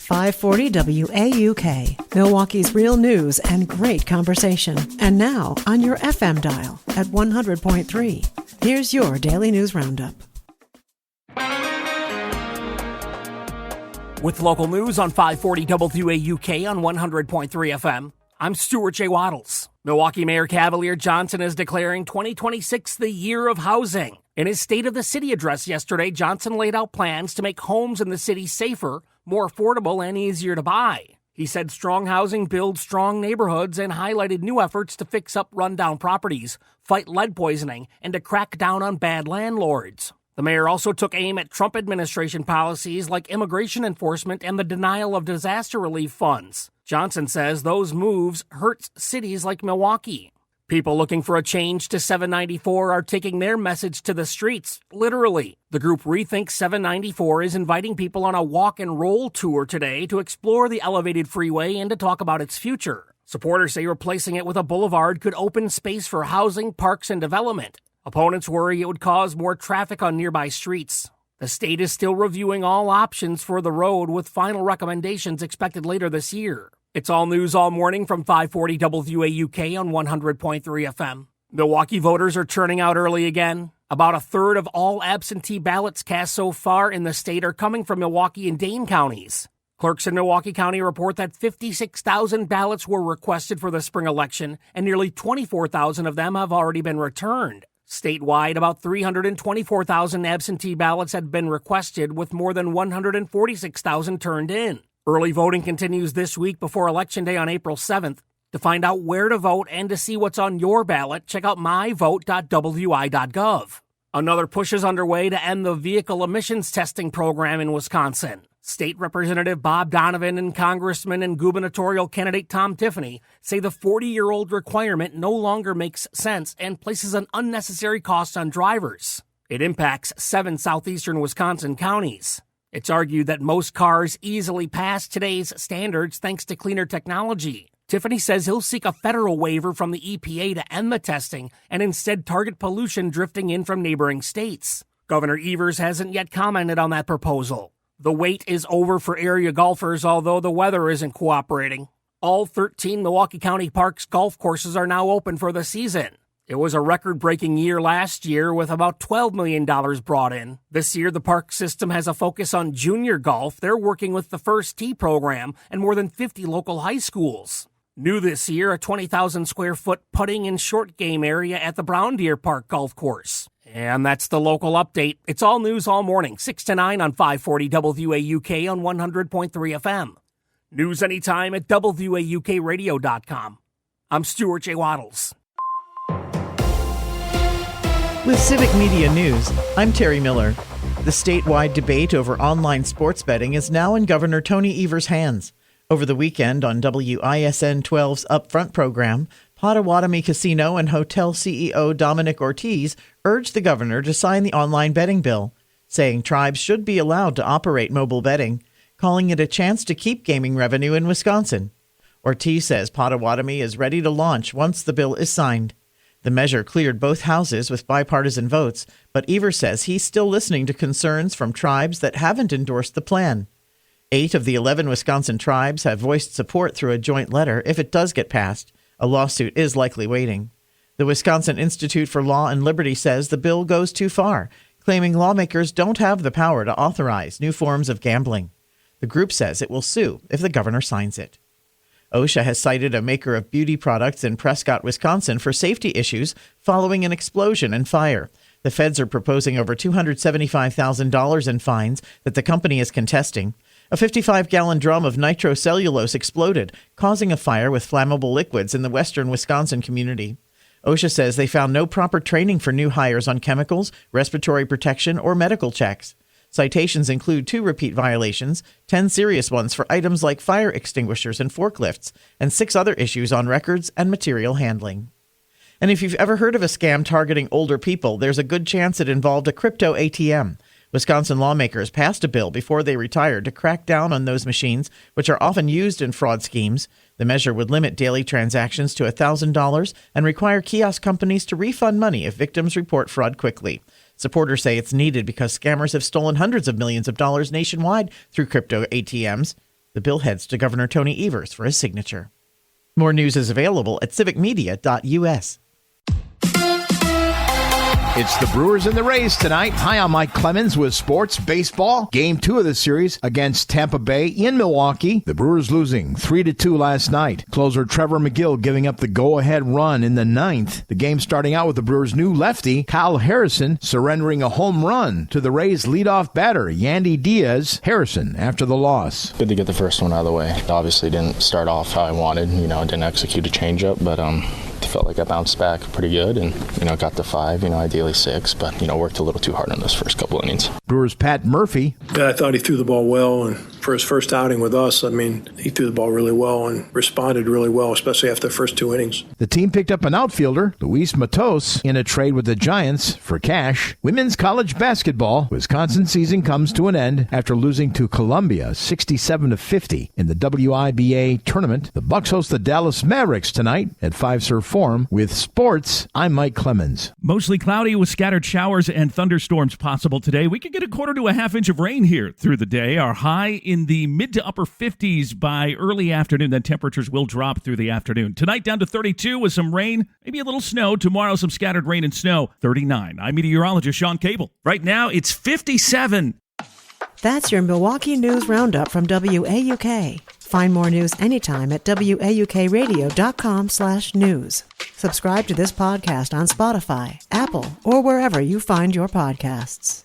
540 WAUK, Milwaukee's real news and great conversation. And now on your FM dial at 100.3. Here's your Daily News Roundup. With local news on 540 WAUK on 100.3 FM, I'm Stuart J. Waddles. Milwaukee Mayor Cavalier Johnson is declaring 2026 the year of housing. In his State of the City address yesterday, Johnson laid out plans to make homes in the city safer, more affordable, and easier to buy. He said strong housing builds strong neighborhoods and highlighted new efforts to fix up rundown properties, fight lead poisoning, and to crack down on bad landlords. The mayor also took aim at Trump administration policies like immigration enforcement and the denial of disaster relief funds. Johnson says those moves hurt cities like Milwaukee. People looking for a change to 794 are taking their message to the streets, literally. The group Rethink 794 is inviting people on a walk and roll tour today to explore the elevated freeway and to talk about its future. Supporters say replacing it with a boulevard could open space for housing, parks, and development. Opponents worry it would cause more traffic on nearby streets. The state is still reviewing all options for the road with final recommendations expected later this year. It's all news all morning from 540 WAUK on 100.3 FM. Milwaukee voters are turning out early again. About a third of all absentee ballots cast so far in the state are coming from Milwaukee and Dane counties. Clerks in Milwaukee County report that 56,000 ballots were requested for the spring election, and nearly 24,000 of them have already been returned. Statewide, about 324,000 absentee ballots had been requested, with more than 146,000 turned in. Early voting continues this week before Election Day on April 7th. To find out where to vote and to see what's on your ballot, check out myvote.wi.gov. Another push is underway to end the vehicle emissions testing program in Wisconsin. State Representative Bob Donovan and Congressman and gubernatorial candidate Tom Tiffany say the 40-year-old requirement no longer makes sense and places an unnecessary cost on drivers. It impacts 7 southeastern Wisconsin counties. It's argued that most cars easily pass today's standards thanks to cleaner technology. Tiffany says he'll seek a federal waiver from the EPA to end the testing and instead target pollution drifting in from neighboring states. Governor Evers hasn't yet commented on that proposal. The wait is over for area golfers, although the weather isn't cooperating. All 13 Milwaukee County Parks golf courses are now open for the season. It was a record-breaking year last year with about $12 million brought in. This year, the park system has a focus on junior golf. They're working with the First Tee program and more than 50 local high schools. New this year, a 20,000-square-foot putting and short game area at the Brown Deer Park Golf Course. And that's the local update. It's all news all morning, 6 to 9 on 540 WAUK on 100.3 FM. News anytime at WAUKradio.com. I'm Stuart J. Waddles. With Civic Media News, I'm Terry Miller. The statewide debate over online sports betting is now in Governor Tony Evers' hands. Over the weekend on WISN 12's Upfront program, Potawatomi Casino and Hotel CEO Dominic Ortiz urged the governor to sign the online betting bill, saying tribes should be allowed to operate mobile betting, calling it a chance to keep gaming revenue in Wisconsin. Ortiz says Potawatomi is ready to launch once the bill is signed. The measure cleared both houses with bipartisan votes, but Evers says he's still listening to concerns from tribes that haven't endorsed the plan. 8 of the 11 Wisconsin tribes have voiced support through a joint letter if it does get passed. A lawsuit is likely waiting. The Wisconsin Institute for Law and Liberty says the bill goes too far, claiming lawmakers don't have the power to authorize new forms of gambling. The group says it will sue if the governor signs it. OSHA has cited a maker of beauty products in Prescott, Wisconsin for safety issues following an explosion and fire. The feds are proposing over $275,000 in fines that the company is contesting. A 55-gallon drum of nitrocellulose exploded, causing a fire with flammable liquids in the western Wisconsin community. OSHA says they found no proper training for new hires on chemicals, respiratory protection, or medical checks. Citations include 2 repeat violations, 10 serious ones for items like fire extinguishers and forklifts, and 6 other issues on records and material handling. And if you've ever heard of a scam targeting older people, there's a good chance it involved a crypto ATM. Wisconsin lawmakers passed a bill before they retired to crack down on those machines, which are often used in fraud schemes. The measure would limit daily transactions to $1,000 and require kiosk companies to refund money if victims report fraud quickly. Supporters say it's needed because scammers have stolen hundreds of millions of dollars nationwide through crypto ATMs. The bill heads to Governor Tony Evers for his signature. More news is available at civicmedia.us. It's the Brewers and the Rays tonight. Hi, I'm Mike Clemens with Sports Baseball. Game 2 of the series against Tampa Bay in Milwaukee. The Brewers losing 3-2 last night. Closer Trevor McGill giving up the go-ahead run in the 9th. The game starting out with the Brewers' new lefty, Kyle Harrison, surrendering a home run to the Rays' leadoff batter, Yandy Diaz. Harrison after the loss. Good to get the first one out of the way. Obviously didn't start off how I wanted. Didn't execute a changeup, but felt like I bounced back pretty good and, got to 5, ideally 6, but, worked a little too hard on those first couple innings. Brewers' Pat Murphy. Yeah, I thought he threw the ball well, and for his first outing with us, he threw the ball really well and responded really well, especially after the first 2 innings. The team picked up an outfielder, Luis Matos, in a trade with the Giants for cash. Women's college basketball, Wisconsin season comes to an end after losing to Columbia 67-50 in the WIBA tournament. The Bucks host the Dallas Mavericks tonight at Fiserv Forum. With sports, I'm Mike Clemens. Mostly cloudy with scattered showers and thunderstorms possible today. We could get a quarter to a half inch of rain here through the day. Our high in the mid to upper 50s by early afternoon. Then temperatures will drop through the afternoon. Tonight down to 32 with some rain, maybe a little snow. Tomorrow some scattered rain and snow. 39. I'm meteorologist Sean Cable. Right now it's 57. That's your Milwaukee News Roundup from WAUK. Find more news anytime at waukradio.com/news. Subscribe to this podcast on Spotify, Apple, or wherever you find your podcasts.